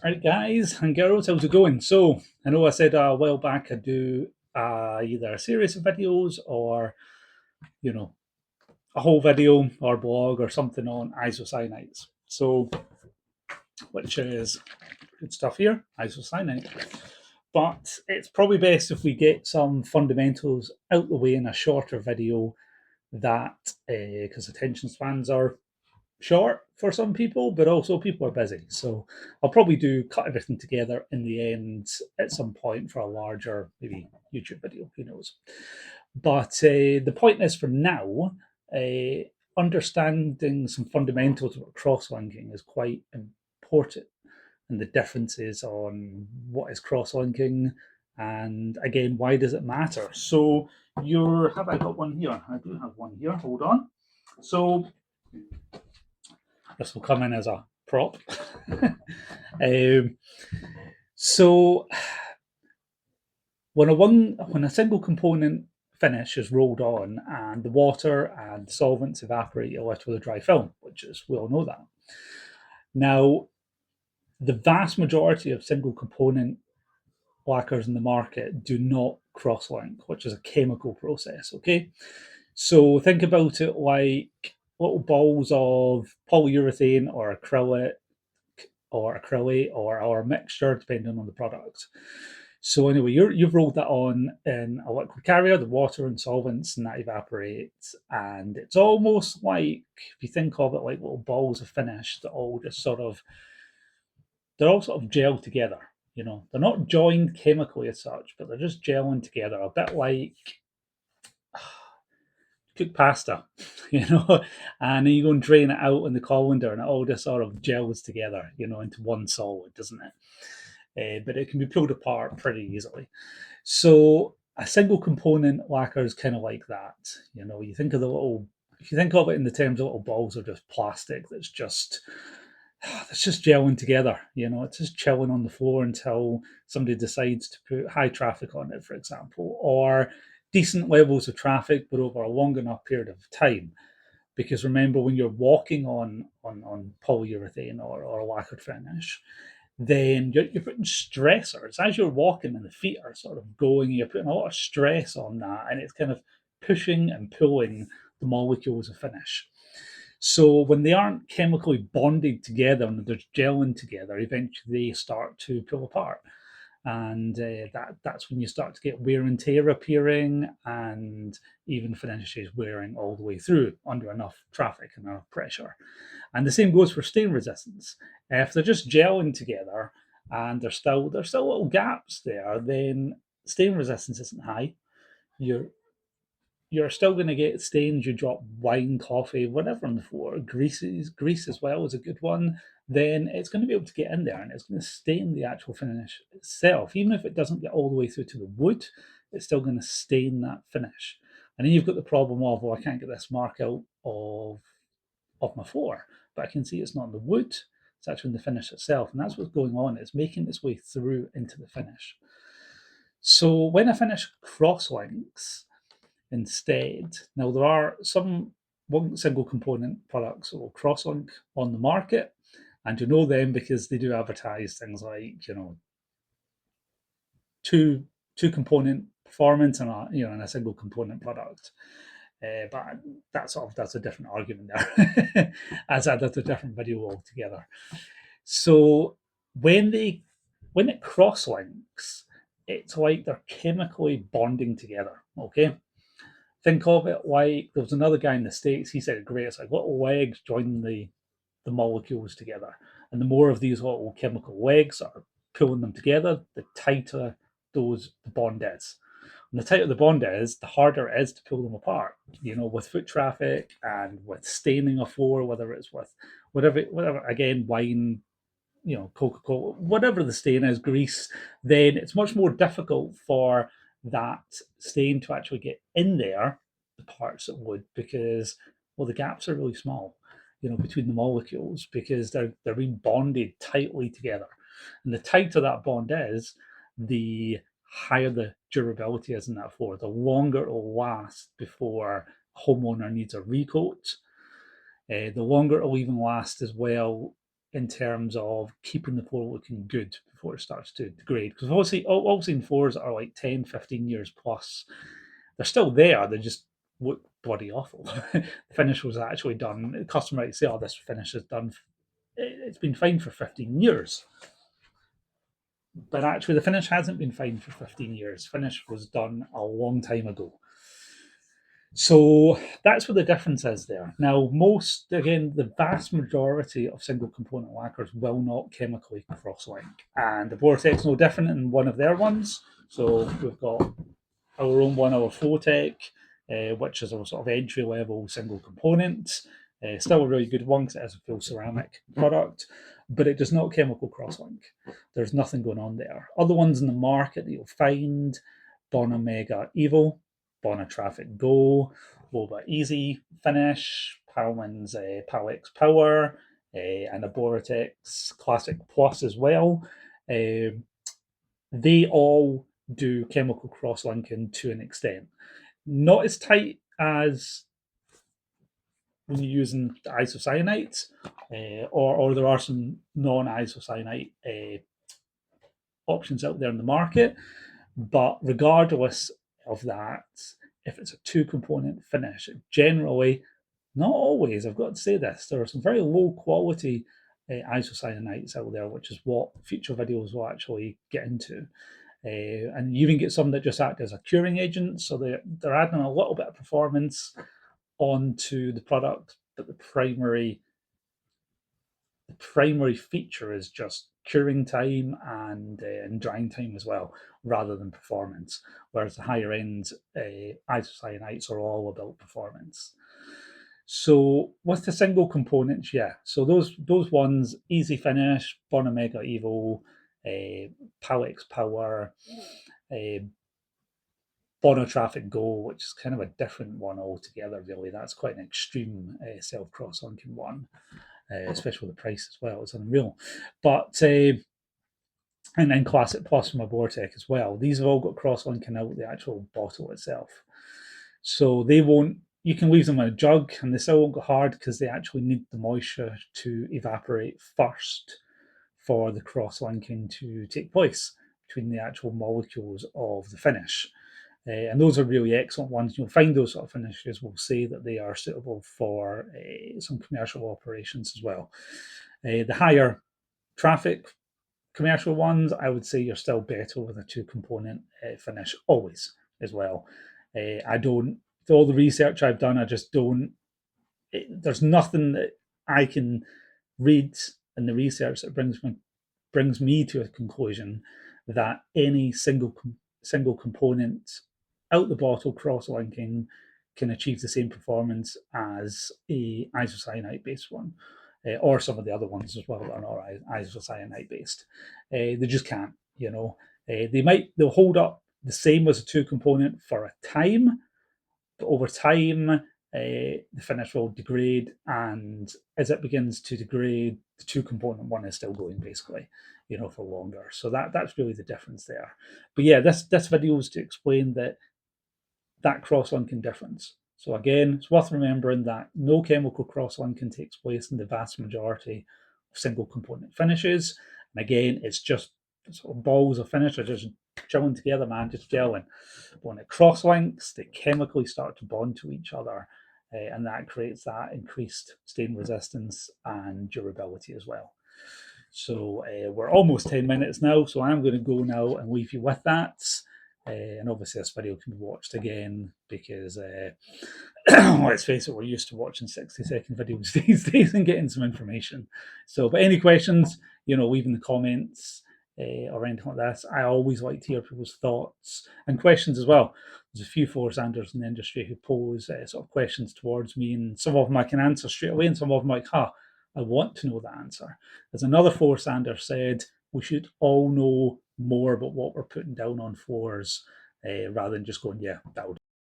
Right, guys and girls, how's it going? So, I know I said a while back I'd do either a series of videos or, you know, a whole video or blog or something on isocyanates. So, which is good stuff here, isocyanate. But it's probably best if we get some fundamentals out the way in a shorter video that, because attention spans are short for some people, but also people are busy. So I'll probably cut everything together in the end at some point for a larger, maybe YouTube video, who knows. But the point is for now, understanding some fundamentals about cross-linking is quite important, and the differences on what is cross-linking and again, why does it matter? So have I got one here? I do have one here, hold on. So this will come in as a prop. um, so when a single component finish is rolled on and the water and solvents evaporate, you're left with a dry film, which is we all know that. Now, the vast majority of single component lacquers in the market do not cross-link, which is a chemical process. Okay, so think about it like little balls of polyurethane or acrylic or acrylic or our mixture, depending on the product. So anyway, you've rolled that on in a liquid carrier, the water and solvents, and that evaporates. And it's almost like, if you think of it like little balls of finish that all just they're all sort of gel together. They're not joined chemically as such, but they're just gelling together, a bit like cook pasta, and then you go and drain it out in the colander, and it all just sort of gels together, into one solid, doesn't it? But it can be pulled apart pretty easily. So a single component lacquer is kind of like that. You think of if you think of it in the terms of little balls of just plastic that's just gelling together. It's just chilling on the floor until somebody decides to put high traffic on it, for example, or decent levels of traffic, but over a long enough period of time. Because remember, when you're walking on polyurethane or lacquered finish, then you're putting stressors as you're walking, and the feet are sort of going. You're putting a lot of stress on that, and it's kind of pushing and pulling the molecules of finish. So when they aren't chemically bonded together and they're gelling together, eventually they start to pull apart, and that's when you start to get wear and tear appearing, and even finishes wearing all the way through under enough traffic and enough pressure. And the same goes for stain resistance. If they're just gelling together and there's still little gaps there, then stain resistance isn't high. You're you're still going to get stains. You drop wine, coffee, whatever on the floor. Grease as well is a good one. Then it's going to be able to get in there and it's going to stain the actual finish itself. Even if it doesn't get all the way through to the wood, it's still going to stain that finish. And then you've got the problem of, well, I can't get this mark out of my floor, but I can see it's not in the wood. It's actually in the finish itself, and that's what's going on. It's making its way through into the finish. So when a finish cross-links, instead. Now, there are some one single component products that will cross-link on the market, and you know them because they do advertise things like, two component performance and a single component product. But that's a different argument there. That's a different video altogether. So when it cross links, it's like they're chemically bonding together. Okay, think of it like there was another guy in the States. He said it great. It's like little legs joining the molecules together, and the more of these little chemical legs are pulling them together, the tighter the bond is. And the tighter the bond is, the harder it is to pull them apart. With foot traffic and with staining a floor, whether it's with whatever again, wine, Coca-Cola, whatever the stain is, grease, then it's much more difficult for that stain to actually get in there, the parts that would, because, well, the gaps are really small, between the molecules, because they're being bonded tightly together. And the tighter that bond is, the higher the durability is in that floor, the longer it'll last before a homeowner needs a recoat. The longer it'll even last as well in terms of keeping the floor looking good before it starts to degrade. Because obviously in floors that are like 10, 15 years plus, they're still there. They just look bloody awful. The finish was actually done. The customer might say, oh, this finish is done. It's been fine for 15 years. But actually, the finish hasn't been fine for 15 years. Finish was done a long time ago. So that's what the difference is there. Now, the vast majority of single component lacquers will not chemically cross-link. And the Vortex no different in one of their ones. So we've got our own one, our Flowtech, which is our sort of entry-level single component. Still a really good one because it is a full ceramic product, but it does not chemical cross-link. There's nothing going on there. Other ones in the market that you'll find, Bonamega Evo, Bonatraffic Go, Loba Easy Finish, Palman's Palex Power, and a Boratex Classic Plus as well. They all do chemical cross-linking to an extent. Not as tight as when you're using the isocyanates, or there are some non-isocyanate options out there in the market. But regardless of that, if it's a two-component finish, generally, not always, I've got to say this, there are some very low quality isocyanates out there, which is what future videos will actually get into. And you even get some that just act as a curing agent, so they're adding a little bit of performance onto the product, but the primary feature is just curing time and drying time as well, rather than performance. Whereas the higher end isocyanates are all about performance. So with the single components, yeah. So those ones, Easy Finish, Bonamega Evo, Palex Power, Bonatraffic Go, which is kind of a different one altogether, really. That's quite an extreme self cross-linking one, especially with the price as well. It's unreal. But and then Classic Plus from a Vortec as well. These have all got cross-linking out the actual bottle itself. So they won't, you can leave them in a jug and they still won't go hard because they actually need the moisture to evaporate first for the cross-linking to take place between the actual molecules of the finish. And those are really excellent ones. You'll find those sort of finishes will say that they are suitable for some commercial operations as well. The higher traffic commercial ones, I would say you're still better with a two-component finish always as well. I don't, with all the research I've done, I just don't, there's nothing that I can read in the research that brings me to a conclusion that any single component out the bottle cross-linking can achieve the same performance as a isocyanate based one, or some of the other ones as well that are not isocyanate based. They just can't. They'll hold up the same as a two component for a time, but over time the finish will degrade, and as it begins to degrade, the two component one is still going basically, for longer. So that's really the difference there. But yeah, this video is to explain that cross-linking difference. So again, it's worth remembering that no chemical cross-linking takes place in the vast majority of single component finishes. And again, it's just sort of balls of finish are just chilling together, man, just gelling. But when it cross-links, they chemically start to bond to each other, and that creates that increased stain resistance and durability as well. So we're almost 10 minutes now, so I'm going to go now and leave you with that. And obviously this video can be watched again because let's face it, we're used to watching 60-second videos these days and getting some information. So, but any questions, leave in the comments or anything like this. I always like to hear people's thoughts and questions as well. There's a few floor sanders in the industry who pose sort of questions towards me, and some of them I can answer straight away, and some of them like, I want to know the answer. As another floor sander said, we should all know more about what we're putting down on floors rather than just going, yeah, that'll